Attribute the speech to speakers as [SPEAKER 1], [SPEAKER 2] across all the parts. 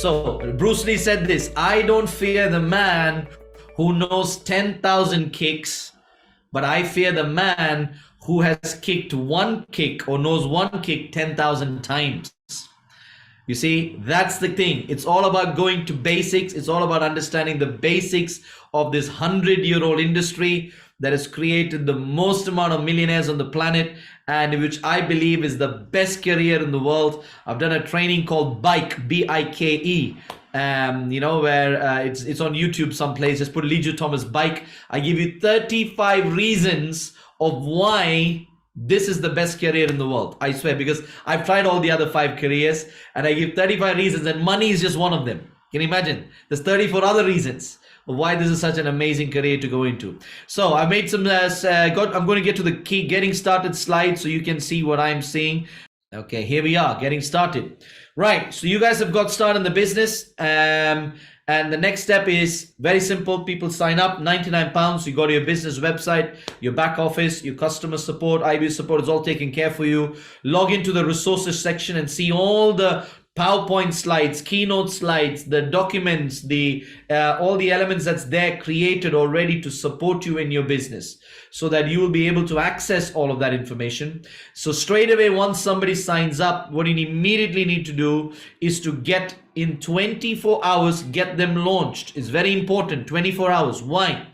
[SPEAKER 1] So Bruce Lee said this: I don't fear the man who knows 10,000 kicks, but I fear the man who has kicked one kick or knows one kick 10,000 times. You see, that's the thing. It's all about going to basics. It's all about understanding the basics of this 100-year-old industry that has created the most amount of millionaires on the planet, and which I believe is the best career in the world. I've done a training called Bike, B-I-K-E, where it's on YouTube someplace. Just put Liju Thomas Bike. I give you 35 reasons of why this is the best career in the world. I swear, because I've tried all the other 5 careers and I give 35 reasons, and money is just one of them. Can you imagine? There's 34 other reasons of why this is such an amazing career to go into. So I made some, I'm going to get to the key getting started slide so you can see what I'm seeing. Okay, here we are getting started. Right, so you guys have got started in the business. And the next step is very simple. People sign up, £99. You go to your business website, your back office, your customer support, IB support is all taken care for you. Log into the resources section and see all the PowerPoint slides, keynote slides, the documents, all the elements that's there created already to support you in your business, so that you will be able to access all of that information. So straight away, once somebody signs up, what you immediately need to do is to get in 24 hours, get them launched. It's very important, 24 hours. Why?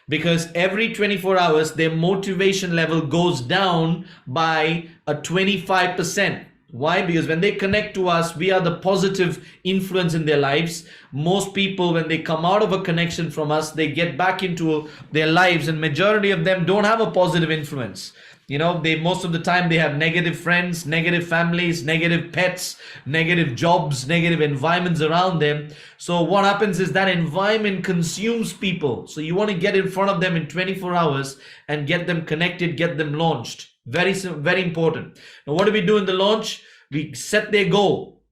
[SPEAKER 1] Because every 24 hours, their motivation level goes down by a 25%. Why? Because when they connect to us, we are the positive influence in their lives. Most people, when they come out of a connection from us, they get back into their lives, and majority of them don't have a positive influence. You know, most of the time they have negative friends, negative families, negative pets, negative jobs, negative environments around them. So what happens is that environment consumes people. So you want to get in front of them in 24 hours and get them connected, get them launched. Very, very important. Now, what do we do in the launch? We set their goal.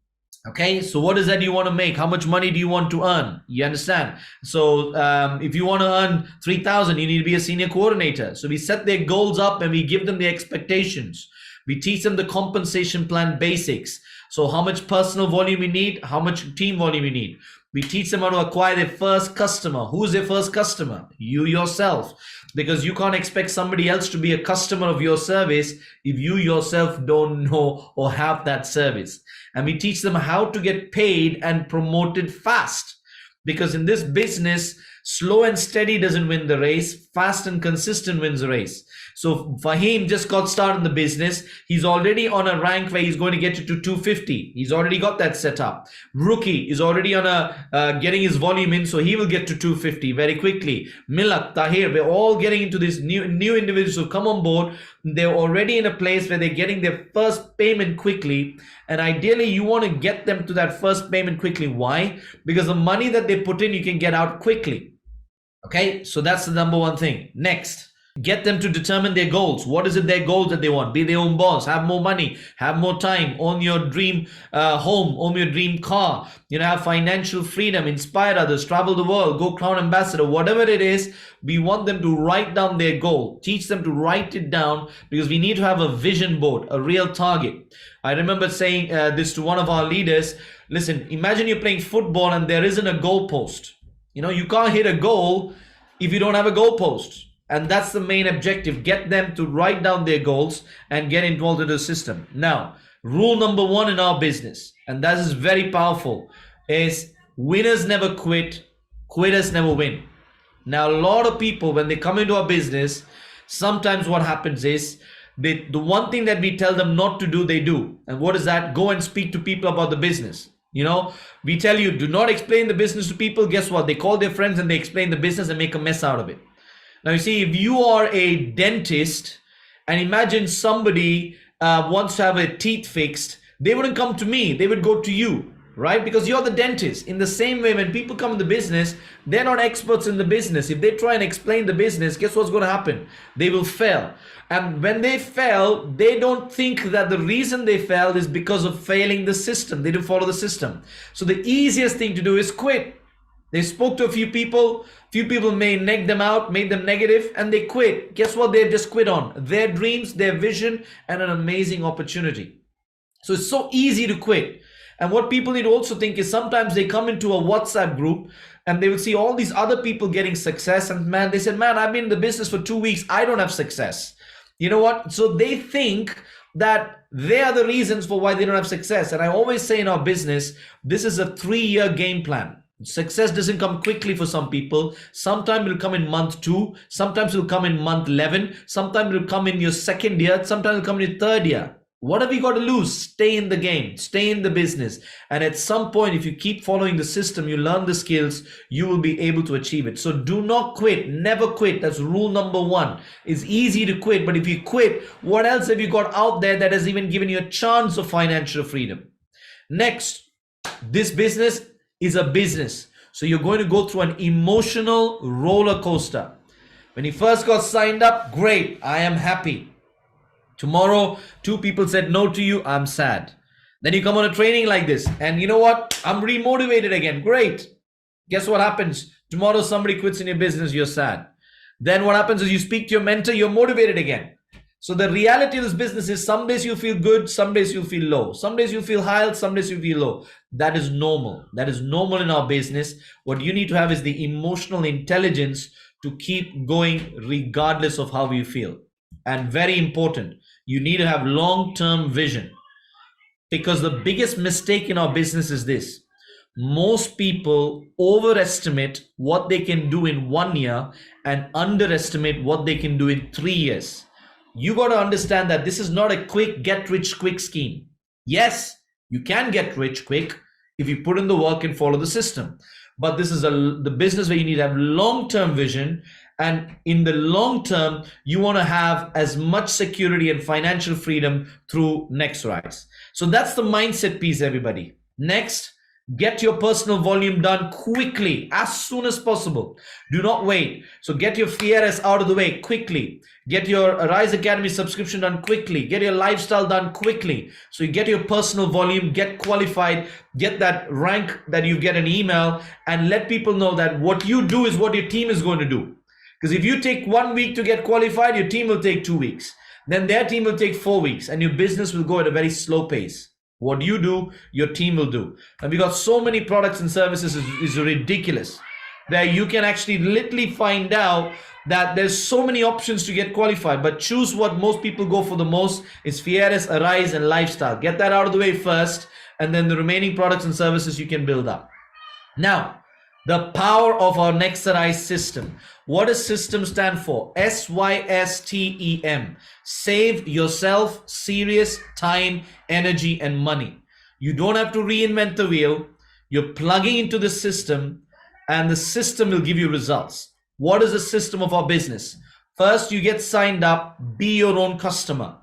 [SPEAKER 1] Okay, so what is that you want to make? How much money do you want to earn? You understand? So if you want to earn 3,000, you need to be a senior coordinator. So we set their goals up and we give them the expectations. We teach them the compensation plan basics. So how much personal volume you need, how much team volume you need. We teach them how to acquire their first customer. Who's their first customer? You yourself. Because you can't expect somebody else to be a customer of your service if you yourself don't know or have that service. And we teach them how to get paid and promoted fast. Because in this business, slow and steady doesn't win the race. Fast and consistent wins the race. So Fahim just got started in the business. He's already on a rank where he's going to get to 250. He's already got that set up. Rookie is already on getting his volume in, so he will get to 250 very quickly. Milak, Tahir, we're all getting into this new individuals who come on board. They're already in a place where they're getting their first payment quickly. And ideally, you want to get them to that first payment quickly. Why? Because the money that they put in, you can get out quickly. Okay, so that's the number one thing. Next, get them to determine their goals. What is it their goals that they want? Be their own boss, have more money, have more time, own your dream home, own your dream car, have financial freedom, inspire others, travel the world, go crown ambassador, whatever it is. We want them to write down their goal, teach them to write it down, because we need to have a vision board, a real target. I remember saying this to one of our leaders. Listen, imagine you're playing football and there isn't a goal post. You can't hit a goal if you don't have a goal post. And that's the main objective. Get them to write down their goals and get involved in the system. Now, rule number 1 in our business, and that is very powerful, is winners never quit, quitters never win. Now, a lot of people, when they come into our business, sometimes what happens is the one thing that we tell them not to do, they do. And what is that? Go and speak to people about the business. We tell you, do not explain the business to people. Guess what? They call their friends and they explain the business and make a mess out of it. Now, you see, if you are a dentist and imagine somebody wants to have a teeth fixed, they wouldn't come to me. They would go to you, right? Because you're the dentist. In the same way, when people come in the business, they're not experts in the business. If they try and explain the business, guess what's going to happen? They will fail. And when they fail, they don't think that the reason they failed is because of failing the system. They didn't follow the system. So the easiest thing to do is quit. They spoke to a few people may neg them out, made them negative, and they quit. Guess what? They just quit on their dreams, their vision, and an amazing opportunity. So it's so easy to quit. And what people need to also think is sometimes they come into a WhatsApp group and they will see all these other people getting success. And man, they said, man, I've been in the business for 2 weeks. I don't have success. You know what? So they think that they are the reasons for why they don't have success. And I always say in our business, this is a 3-year game plan. Success doesn't come quickly for some people. Sometimes it'll come in month 2. Sometimes it'll come in month 11. Sometimes it'll come in your 2nd year. Sometimes it'll come in your 3rd year. What have you got to lose? Stay in the game, stay in the business. And at some point, if you keep following the system, you learn the skills, you will be able to achieve it. So do not quit, never quit. That's rule number 1. It's easy to quit, but if you quit, what else have you got out there that has even given you a chance of financial freedom? Next, this business is a business. So you're going to go through an emotional roller coaster. When you first got signed up, great, I am happy. Tomorrow, 2 people said no to you, I'm sad. Then you come on a training like this, and you know what? I'm remotivated again. Great. Guess what happens? Tomorrow, somebody quits in your business, you're sad. Then what happens is you speak to your mentor, you're motivated again. So the reality of this business is some days you feel good, some days you feel low. Some days you feel high, some days you feel low. That is normal. That is normal in our business. What you need to have is the emotional intelligence to keep going regardless of how you feel. And very important, you need to have long-term vision, because the biggest mistake in our business is this. Most people overestimate what they can do in 1 year and underestimate what they can do in 3 years. You got to understand that this is not a quick get rich quick scheme. Yes, you can get rich quick if you put in the work and follow the system. But this is the business where you need to have long-term vision. And in the long term, you want to have as much security and financial freedom through NeXarise. So that's the mindset piece, everybody. Next, get your personal volume done quickly, as soon as possible. Do not wait. So get your FIRS out of the way quickly. Get your Rise Academy subscription done quickly. Get your lifestyle done quickly. So you get your personal volume, get qualified, get that rank that you get an email, and let people know that what you do is what your team is going to do. Because if you take 1 week to get qualified, your team will take 2 weeks. Then their team will take 4 weeks, and your business will go at a very slow pace. What you do, your team will do. And we got so many products and services is ridiculous, where you can actually literally find out that there's so many options to get qualified, but choose what most people go for the most is FIRS, Arise, and Lifestyle. Get that out of the way first, and then the remaining products and services you can build up. Now, the power of our NeXarise system. What does system stand for? SYSTEM. Save yourself serious time, energy, and money. You don't have to reinvent the wheel. You're plugging into the system, and the system will give you results. What is the system of our business? First, you get signed up. Be your own customer.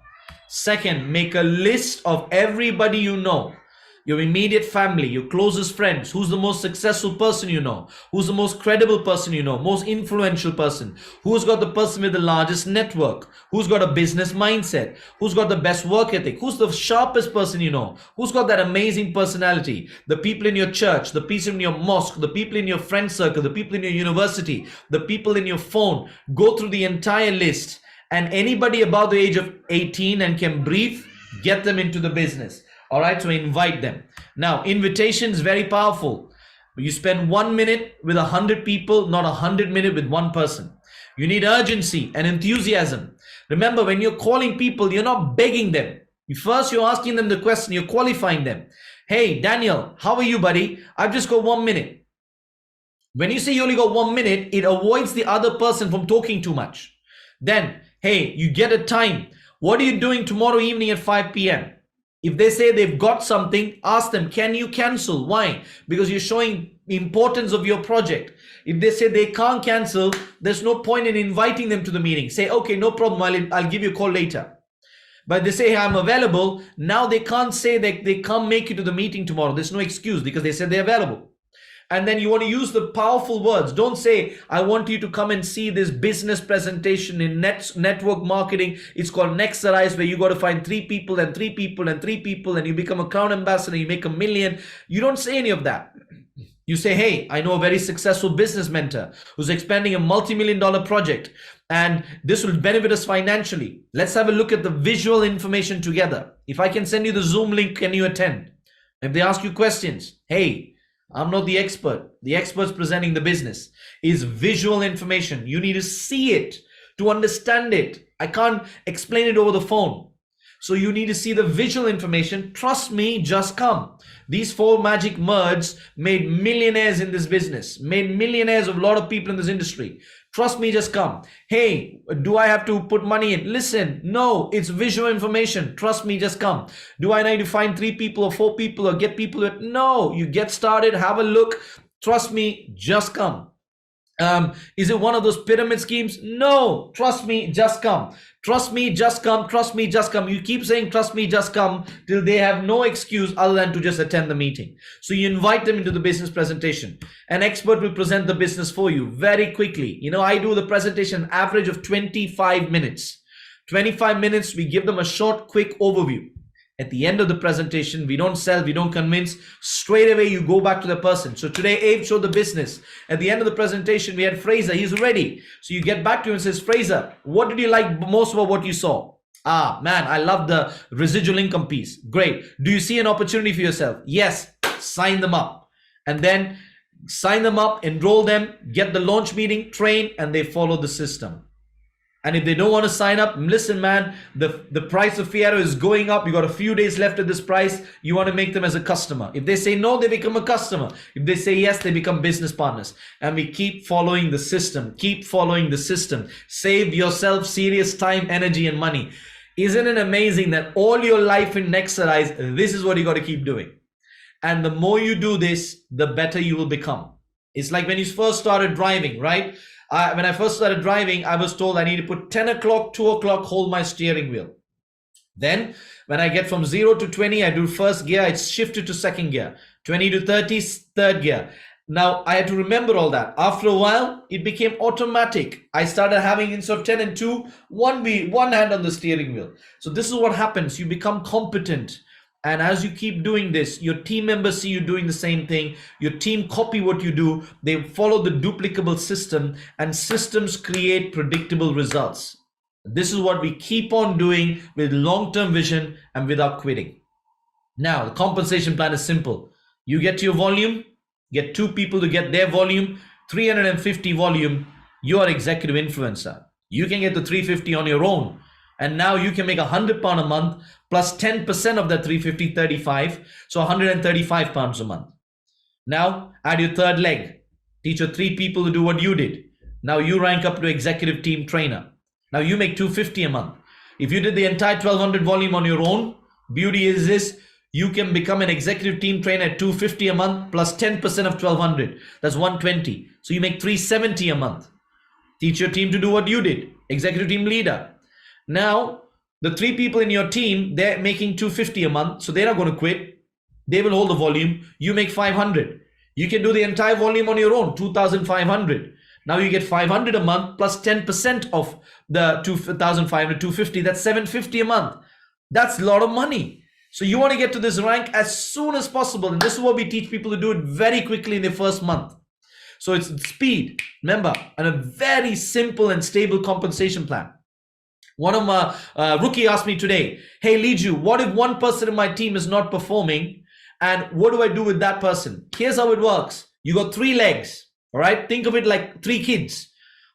[SPEAKER 1] Second, make a list of everybody you know. Your immediate family, your closest friends, who's the most successful person you know, who's the most credible person you know, most influential person, who's got the person with the largest network, who's got a business mindset, who's got the best work ethic, who's the sharpest person you know, who's got that amazing personality, the people in your church, the people in your mosque, the people in your friend circle, the people in your university, the people in your phone. Go through the entire list, and anybody above the age of 18 and can breathe, get them into the business. All right, so invite them. Now, invitation is very powerful. You spend 1 minute with 100 people, not 100 minutes with one person. You need urgency and enthusiasm. Remember, when you're calling people, you're not begging them. First, you're asking them the question, you're qualifying them. Hey, Daniel, how are you, buddy? I've just got 1 minute. When you say you only got 1 minute, it avoids the other person from talking too much. Then, hey, you get a time. What are you doing tomorrow evening at 5 p.m.? If they say they've got something, ask them, can you cancel? Why? Because you're showing the importance of your project. If they say they can't cancel, there's no point in inviting them to the meeting. Say, okay, no problem, I'll give you a call later. But they say, hey, I'm available. Now they can't say that they can't make it to the meeting tomorrow. There's no excuse because they said they're available. And then you want to use the powerful words. Don't say, I want you to come and see this business presentation in network marketing. It's called NeXarise, where you got to find 3 people and 3 people and 3 people, and you become a crown ambassador, you make $1 million. You don't say any of that. You say, hey, I know a very successful business mentor who's expanding a multi-million-dollar project, and this will benefit us financially. Let's have a look at the visual information together. If I can send you the Zoom link, can you attend? If they ask you questions, hey, I'm not the expert. The expert's presenting the business. Is visual information. You need to see it to understand it. I can't explain it over the phone. So you need to see the visual information. Trust me, just come. These 4 magic words made millionaires in this business, made millionaires of a lot of people in this industry. Trust me, just come. Hey, do I have to put money in? Listen, no, it's visual information. Trust me, just come. Do I need to find 3 people or 4 people or get people? No, you get started, have a look. Trust me, just come. Is it one of those pyramid schemes? No, trust me, just come. Trust me, just come. Trust me, just come. You keep saying, trust me, just come, till they have no excuse other than to just attend the meeting. So you invite them into the business presentation. An expert will present the business for you very quickly. You know, I do the presentation average of 25 minutes. 25 minutes, we give them a short, quick overview. At the end of the presentation, we don't sell, we don't convince. Straight away, you go back to the person. So today, Abe showed the business. At the end of the presentation, we had Fraser. He's ready. So you get back to him and says, Fraser, what did you like most about what you saw? Ah, man, I love the residual income piece. Great. Do you see an opportunity for yourself? Yes. Sign them up. And then sign them up, enroll them, get the launch meeting, train, and they follow the system. And if they don't want to sign up, listen, man, the price of Fiero is going up. You got a few days left at this price. You want to make them as a customer. If they say no, they become a customer. If they say yes, they become business partners. And we keep following the system. Keep following the system. Save yourself serious time, energy, and money. Isn't it amazing that all your life in NeXarise, this is what you got to keep doing. And the more you do this, the better you will become. It's like when you first started driving, right? When I first started driving, I was told I need to put 10 o'clock, 2 o'clock, hold my steering wheel. Then when I get from 0 to 20, I do first gear, it's shifted to second gear. 20 to 30, third gear. Now I had to remember all that. After a while, it became automatic. I started having, instead of 10 and 2, one hand on the steering wheel. So this is what happens. You become competent. And as you keep doing this, your team members see you doing the same thing. Your team copy what you do. They follow the duplicable system, and systems create predictable results. This is what we keep on doing with long-term vision and without quitting. Now, the compensation plan is simple. You get to your volume, get 2 people to get their volume, 350 volume, you are executive influencer. You can get the 350 on your own. And now you can make £100 a month plus 10% of that 350, 35. So £135 a month. Now add your third leg. Teach your 3 people to do what you did. Now you rank up to executive team trainer. Now you make $250 a month. If you did the entire 1200 volume on your own, beauty is this, you can become an executive team trainer at $250 a month plus 10% of 1200. That's $120. So you make $370 a month. Teach your team to do what you did. Executive team leader. Now, the 3 people in your team, they're making $250 a month, so they're not going to quit. They will hold the volume. You make 500. You can do the entire volume on your own, 2,500. Now you get 500 a month plus 10% of the 2,500, 250. That's 750 a month. That's a lot of money. So you want to get to this rank as soon as possible. And this is what we teach people to do it very quickly in their first month. So it's speed, remember, and a very simple and stable compensation plan. One of my rookie asked me today, hey Liju, what if one person in my team is not performing, and what do I do with that person? Here's how it works. You got 3 legs, all right? Think of it like 3 kids.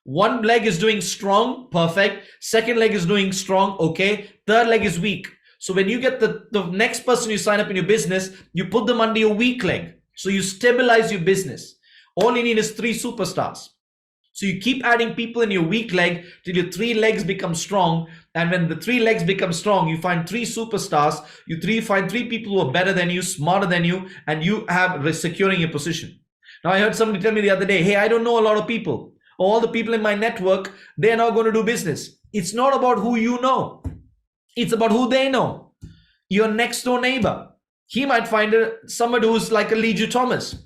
[SPEAKER 1] One leg is doing strong, perfect. Second leg is doing strong, okay. Third leg is weak. So when you get the next person you sign up in your business, you put them under your weak leg. So you stabilize your business. All you need is 3 superstars. So you keep adding people in your weak leg till your 3 legs become strong. And when the 3 legs become strong, you find 3 superstars. You find 3 people who are better than you, smarter than you, and you have securing your position. Now I heard somebody tell me the other day, hey, I don't know a lot of people. All the people in my network, they're not going to do business. It's not about who you know. It's about who they know. Your next door neighbor. He might find somebody who's like a Liju Thomas.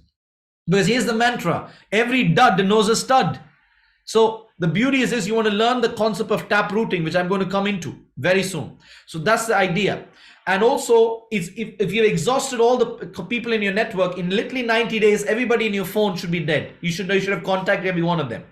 [SPEAKER 1] Because here's the mantra. Every dud knows a stud. So the beauty is this, you want to learn the concept of tap routing, which I'm going to come into very soon. So that's the idea. And also, if you've exhausted all the people in your network, in literally 90 days, everybody in your phone should be dead. You should have contacted every one of them.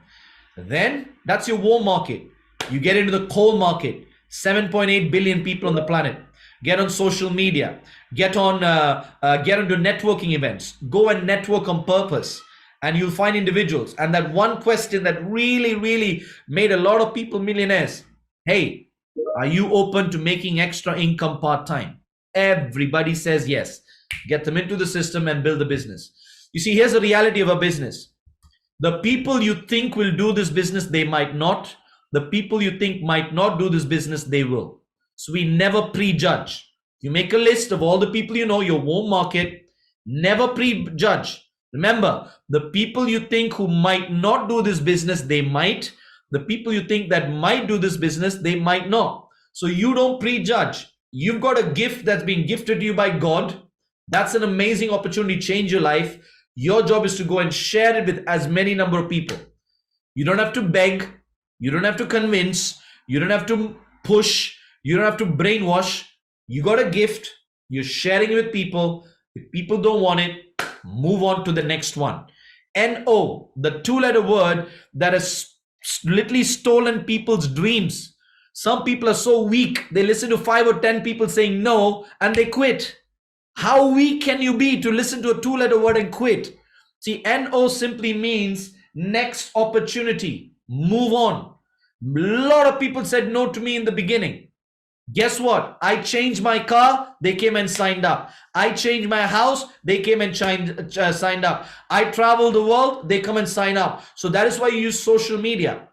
[SPEAKER 1] Then that's your warm market. You get into the cold market, 7.8 billion people on the planet. get on social media, get into networking events, go and network on purpose, and you'll find individuals. And that one question that really made a lot of people millionaires: hey, are you open to making extra income part-time? Everybody says yes. Get them into the system and build the business. You see, here's the reality of a business. The people you think will do this business, they might not. The people you think might not do this business, they will. So we never prejudge. You make a list of all the people you know, your home market. Never prejudge. Remember, the people you think who might not do this business, they might. The people you think that might do this business, they might not. So you don't prejudge. You've got a gift that's been gifted to you by God. That's an amazing opportunity to change your life. Your job is to go and share it with as many number of people. You don't have to beg. You don't have to convince. You don't have to push. You don't have to brainwash. You got a gift. You're sharing it with people. If people don't want it, move on to the next one. NO, the two-letter word that has literally stolen people's dreams. Some people are so weak, they listen to 5 or 10 people saying no and they quit. How weak can you be to listen to a two-letter word and quit? See, NO simply means next opportunity. Move on. A lot of people said no to me in the beginning. Guess what? I changed my car, they came and signed up. I changed my house, they came and signed up. I travel the world, they come and sign up. So that is why you use social media.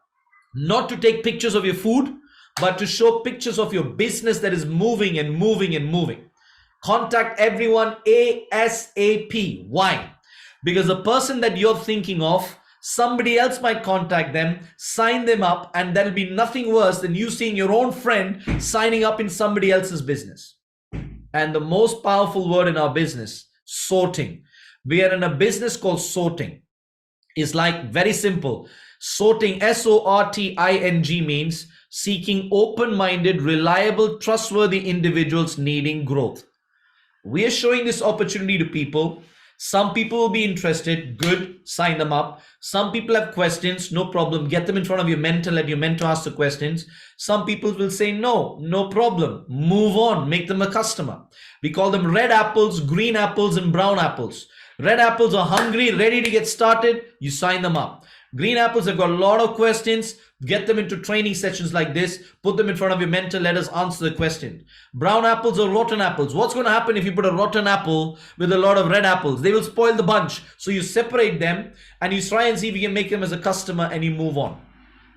[SPEAKER 1] Not to take pictures of your food, but to show pictures of your business that is moving and moving and moving. Contact everyone ASAP. Why? Because the person that you're thinking of, somebody else might contact them, sign them up, and that'll be nothing worse than you seeing your own friend signing up in somebody else's business. And the most powerful word in our business, sorting. We are in a business called sorting. It's like very simple. Sorting, SORTING, means seeking open-minded, reliable, trustworthy individuals needing growth. We are showing this opportunity to people. Some people will be interested. Good, sign them up. Some people have questions. No problem. Get them in front of your mentor. Let your mentor ask the questions. Some people will say no, no problem. Move on. Make them a customer. We call them red apples, green apples, and brown apples. Red apples are hungry, ready to get started. You sign them up. Green apples have got a lot of questions. Get them into training sessions like this. Put them in front of your mentor. Let us answer the question. Brown apples or rotten apples. What's going to happen if you put a rotten apple with a lot of red apples? They will spoil the bunch. So you separate them and you try and see if you can make them as a customer and you move on.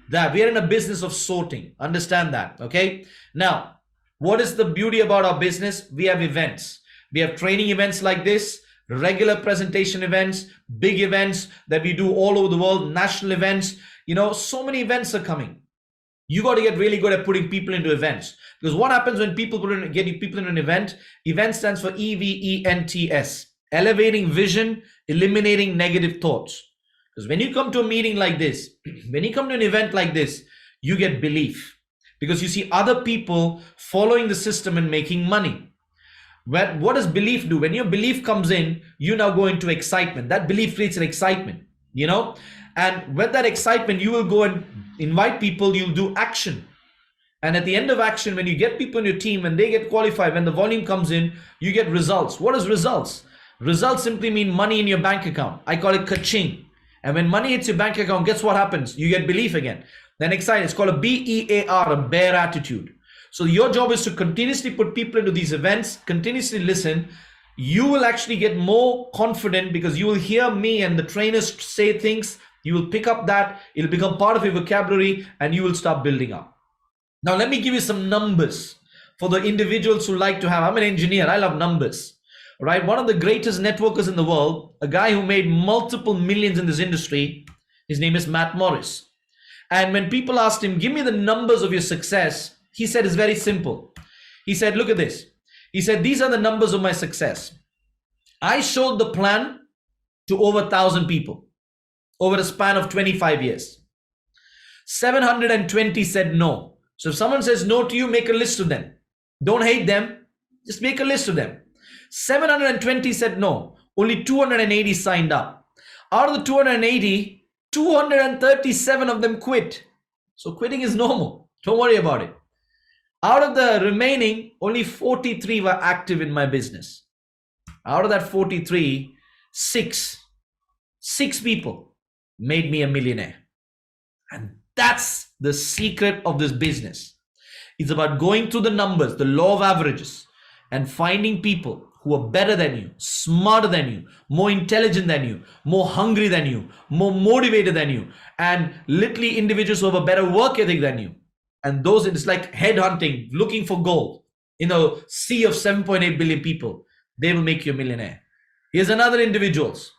[SPEAKER 1] That we are in a business of sorting. Understand that. Okay. Now, what is the beauty about our business? We have events. We have training events like this, regular presentation events, big events that we do all over the world, national events. You know, so many events are coming. You got to get really good at putting people into events, because what happens when people get people into an event? Event stands for EVENTS, elevating vision, eliminating negative thoughts. Because when you come to a meeting like this, when you come to an event like this, you get belief, because you see other people following the system and making money. What does belief do? When your belief comes in, you now go into excitement. That belief creates an excitement, you know, and with that excitement, you will go and invite people, you'll do action. And at the end of action, when you get people in your team, when they get qualified, when the volume comes in, you get results. What is results? Results simply mean money in your bank account. I call it ka-ching. And when money hits your bank account, guess what happens? You get belief again. Then excited. It's called a BEAR, a bear attitude. So your job is to continuously put people into these events, continuously listen. You will actually get more confident because you will hear me and the trainers say things. You will pick up that. It'll become part of your vocabulary and you will start building up. Now, let me give you some numbers for the individuals who like to have. I'm an engineer. I love numbers, right? One of the greatest networkers in the world, a guy who made multiple millions in this industry, his name is Matt Morris. And when people asked him, give me the numbers of your success, he said it's very simple. He said, look at this. He said, these are the numbers of my success. I showed the plan to over 1,000 people over a span of 25 years. 720 said no. So if someone says no to you, make a list of them. Don't hate them. Just make a list of them. 720 said no. Only 280 signed up. Out of the 280, 237 of them quit. So quitting is normal. Don't worry about it. Out of the remaining, only 43 were active in my business. Out of that 43, six people made me a millionaire. And that's the secret of this business. It's about going through the numbers, the law of averages, and finding people who are better than you, smarter than you, more intelligent than you, more hungry than you, more motivated than you, and literally individuals who have a better work ethic than you. And those, it's like headhunting, looking for gold in a sea of 7.8 billion people. They will make you a millionaire. Here's another individuals.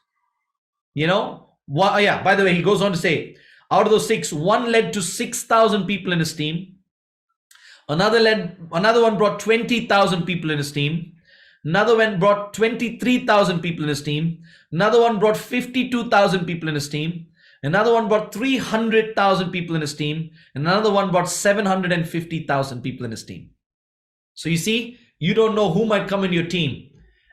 [SPEAKER 1] You know, yeah, by the way, he goes on to say, out of those six, one led to 6,000 people in his team. Another one brought 20,000 people in his team. Another one brought 23,000 people in his team. Another one brought 52,000 people in his team. Another one brought 300,000 people in his team. And another one brought 750,000 people in his team. So you see, you don't know who might come in your team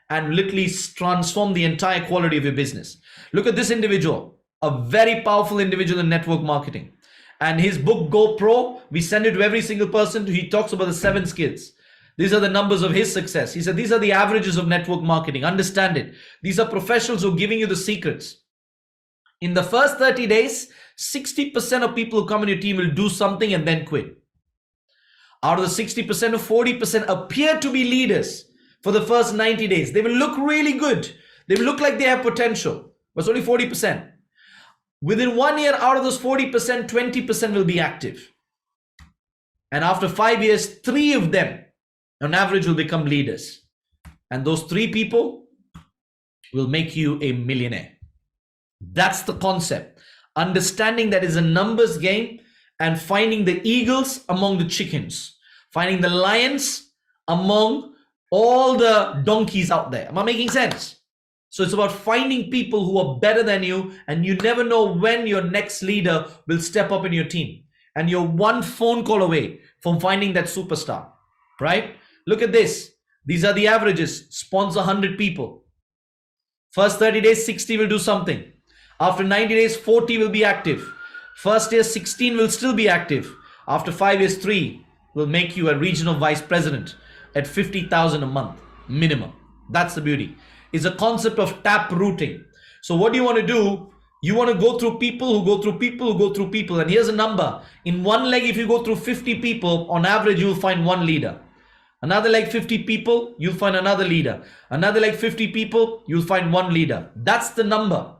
[SPEAKER 1] and literally transform the entire quality of your business. Look at this individual, a very powerful individual in network marketing. And his book, Go Pro, we send it to every single person. He talks about the 7 skills. These are the numbers of his success. He said, these are the averages of network marketing. Understand it. These are professionals who are giving you the secrets. In the first 30 days, 60% of people who come in your team will do something and then quit. Out of the 60%, 40% appear to be leaders for the first 90 days. They will look really good. They will look like they have potential. But it's only 40%. Within 1 year, out of those 40%, 20% will be active. And after 5 years, 3 of them, on average, will become leaders. And those 3 people will make you a millionaire. That's the concept. Understanding that is a numbers game and finding the eagles among the chickens. Finding the lions among all the donkeys out there. Am I making sense? So it's about finding people who are better than you, and you never know when your next leader will step up in your team. And you're one phone call away from finding that superstar, right? Look at this. These are the averages. Sponsor 100 people. First 30 days, 60 will do something. After 90 days, 40 will be active. First year, 16 will still be active. After 5 years, 3 will make you a regional vice president at 50,000 a month minimum. That's the beauty. It's a concept of tap rooting. So what do you want to do? You want to go through people who go through people who go through people. And here's a number. In one leg, if you go through 50 people, on average, you'll find one leader. Another leg, 50 people, you'll find another leader. Another leg, 50 people, you'll find one leader. That's the number.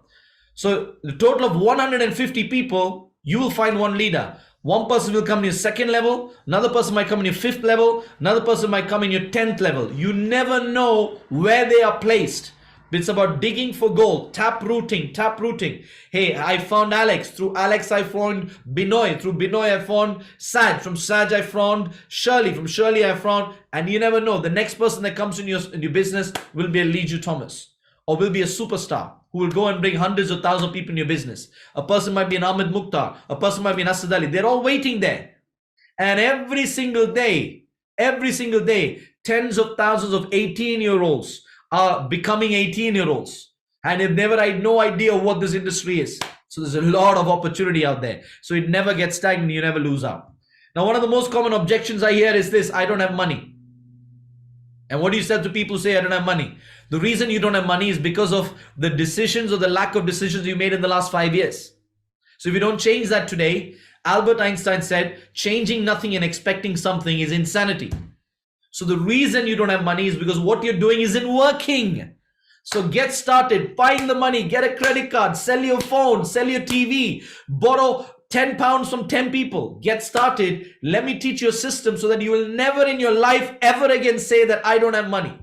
[SPEAKER 1] So the total of 150 people, you will find one leader. One person will come in your 2nd level. Another person might come in your 5th level. Another person might come in your 10th level. You never know where they are placed. It's about digging for gold, tap rooting, tap rooting. Hey, I found Alex. Through Alex, I found Binoy. Through Binoy, I found Saj. From Saj, I found Shirley. From Shirley, I found, and you never know. The next person that comes in your business will be a Liju Thomas, or will be a superstar who will go and bring hundreds of thousands of people in your business. A person might be an Ahmed Mukhtar. A person might be an Asad Ali. They're all waiting there. And every single day, tens of thousands of 18-year-olds are becoming 18-year-olds. And they've never had no idea what this industry is. So there's a lot of opportunity out there. So it never gets stagnant. You never lose out. Now, one of the most common objections I hear is this: I don't have money. And what do you say to people who say, I don't have money? The reason you don't have money is because of the decisions or the lack of decisions you made in the last 5 years. So if you don't change that today, Albert Einstein said, changing nothing and expecting something is insanity. So the reason you don't have money is because what you're doing isn't working. So get started, find the money, get a credit card, sell your phone, sell your TV, borrow 10 pounds from 10 people. Get started. Let me teach you a system so that you will never in your life ever again say that I don't have money.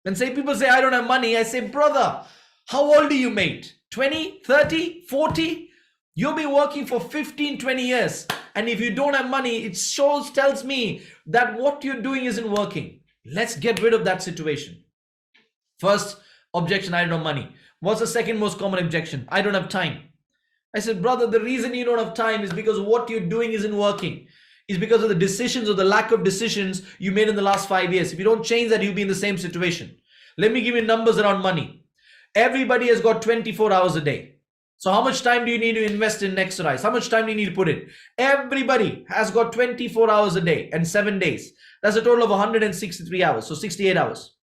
[SPEAKER 1] When people say I don't have money, I say, brother, how old are you, mate? 20, 30, 40? You'll be working for 15, 20 years. And if you don't have money, it tells me that what you're doing isn't working. Let's get rid of that situation. First objection, I don't have money. What's the second most common objection? I don't have time. I said, brother, the reason you don't have time is because what you're doing isn't working. It's because of the decisions or the lack of decisions you made in the last 5 years. If you don't change that, you'll be in the same situation. Let me give you numbers around money. Everybody has got 24 hours a day. So how much time do you need to invest in NeXarise? How much time do you need to put in? Everybody has got 24 hours a day and 7 days. That's a total of 163 hours. So 68 hours.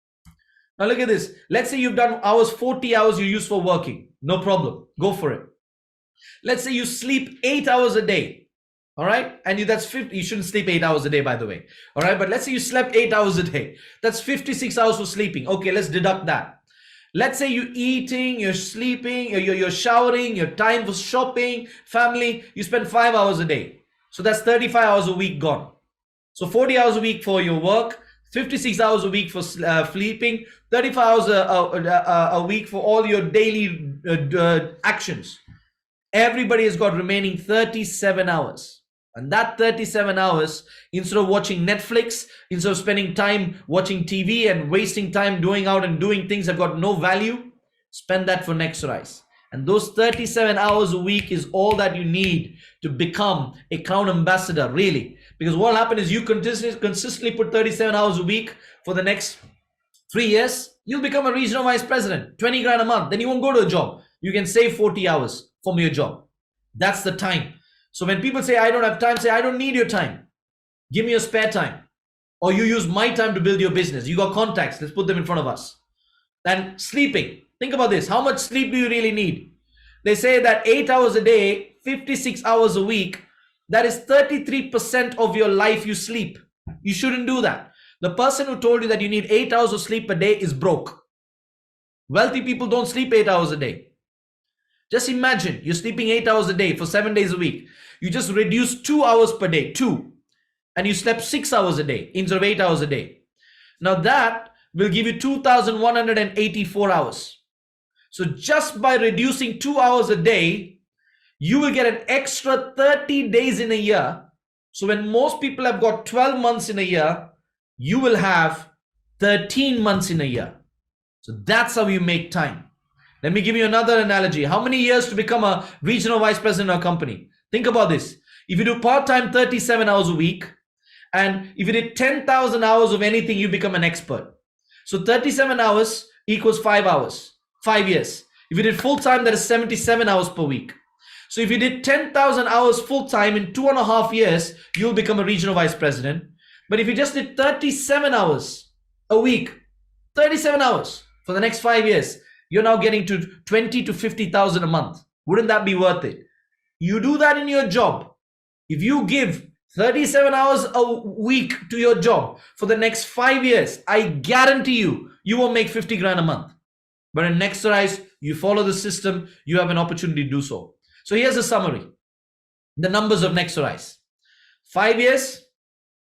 [SPEAKER 1] Now look at this. Let's say you've done 40 hours you use for working. No problem. Go for it. Let's say you sleep 8 hours a day. All right. And that's 50. You shouldn't sleep 8 hours a day, by the way. All right. But let's say you slept 8 hours a day. That's 56 hours for sleeping. Okay. Let's deduct that. Let's say you're eating, you're sleeping, you're showering, your time for shopping, family, you spend 5 hours a day. So that's 35 hours a week gone. So 40 hours a week for your work, 56 hours a week for sleeping, 35 hours a week for all your daily actions. Everybody has got remaining 37 hours. And that 37 hours, instead of watching Netflix, instead of spending time watching TV and wasting time doing out and doing things that got no value, spend that for NeXarise. And those 37 hours a week is all that you need to become a Crown Ambassador, really. Because what will happen is you consistently put 37 hours a week for the next 3 years, you'll become a regional vice president, 20 grand a month. Then you won't go to a job. You can save 40 hours from your job. That's the time. So when people say, I don't have time, say, I don't need your time. Give me your spare time. Or you use my time to build your business. You got contacts. Let's put them in front of us. And sleeping. Think about this. How much sleep do you really need? They say that 8 hours a day, 56 hours a week, that is 33% of your life you sleep. You shouldn't do that. The person who told you that you need 8 hours of sleep a day is broke. Wealthy people don't sleep 8 hours a day. Just imagine you're sleeping 8 hours a day for 7 days a week. You just reduce 2 hours per day, 2. And you slept 6 hours a day instead of 8 hours a day. Now that will give you 2,184 hours. So just by reducing 2 hours a day, you will get an extra 30 days in a year. So when most people have got 12 months in a year, you will have 13 months in a year. So that's how you make time. Let me give you another analogy. How many years to become a regional vice president of a company? Think about this. If you do part-time 37 hours a week, and if you did 10,000 hours of anything, you become an expert. So 37 hours equals 5 hours, 5 years. If you did full-time, that is 77 hours per week. So if you did 10,000 hours full-time in 2.5 years, you'll become a regional vice president. But if you just did 37 hours a week, 37 hours for the next 5 years, you're now getting to 20 to 50,000 a month. Wouldn't that be worth it? You do that in your job. If you give 37 hours a week to your job for the next 5 years, I guarantee you, you will make 50 grand a month. But in NeXarise, you follow the system, you have an opportunity to do so. So here's a summary. The numbers of NeXarise. 5 years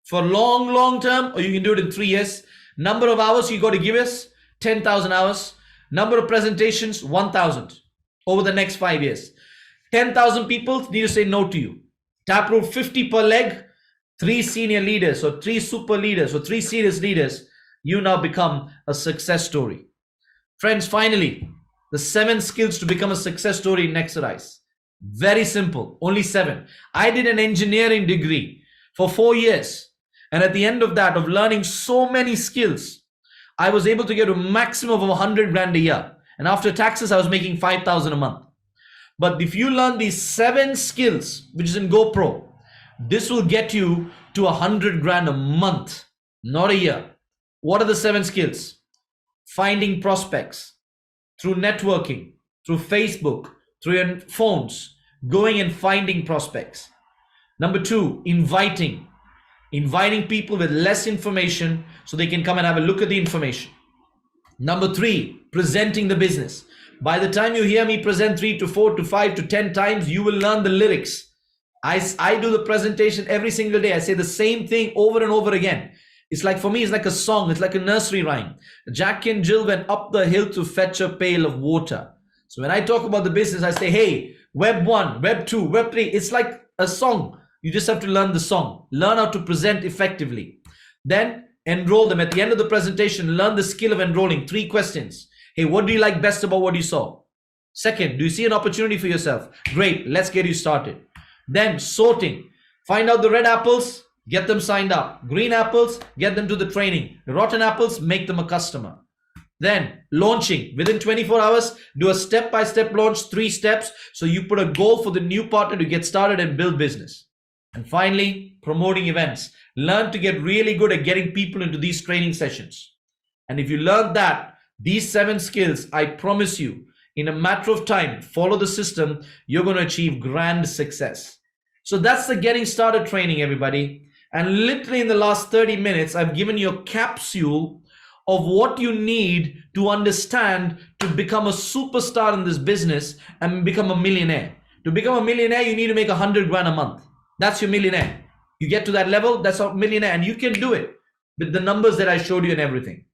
[SPEAKER 1] for long term, or you can do it in 3 years. Number of hours you got to give us, 10,000 hours. Number of presentations, 1,000 over the next 5 years. 10,000 people need to say no to you. Taproot 50 per leg, 3 senior leaders or 3 super leaders or 3 serious leaders. You now become a success story. Friends, finally, the 7 skills to become a success story in NeXarise. Very simple, only 7. I did an engineering degree for 4 years. And at the end of that, of learning so many skills, I was able to get a maximum of 100 grand a year. And after taxes, I was making 5,000 a month. But if you learn these 7 skills, which is in GoPro, this will get you to 100 grand a month, not a year. What are the 7 skills? Finding prospects through networking, through Facebook, through your phones, going and finding prospects. Number 2, inviting people with less information so they can come and have a look at the information. Number 3, presenting the business. By the time you hear me present 3 to 4 to 5 to 10 times, you will learn the lyrics. I do the presentation every single day. I say the same thing over and over again. It's like, for me, it's like a song. It's like a nursery rhyme. Jack and Jill went up the hill to fetch a pail of water. So when I talk about the business, I say, hey, web 1, web 2, web 3. It's like a song. You just have to learn the song. Learn how to present effectively. Then enroll them. At the end of the presentation, learn the skill of enrolling. 3 questions. Hey, what do you like best about what you saw? Second, do you see an opportunity for yourself? Great, let's get you started. Then sorting. Find out the red apples, get them signed up. Green apples, get them to the training. The rotten apples, make them a customer. Then launching within 24 hours, do a step-by-step launch, 3 steps. So you put a goal for the new partner to get started and build business. And finally, promoting events. Learn to get really good at getting people into these training sessions. And if you learn that, these 7 skills, I promise you, in a matter of time, follow the system, you're going to achieve grand success. So that's the getting started training, everybody. And literally in the last 30 minutes, I've given you a capsule of what you need to understand to become a superstar in this business and become a millionaire. To become a millionaire, you need to make 100 grand a month. That's your millionaire. You get to that level, that's a millionaire, and you can do it with the numbers that I showed you and everything.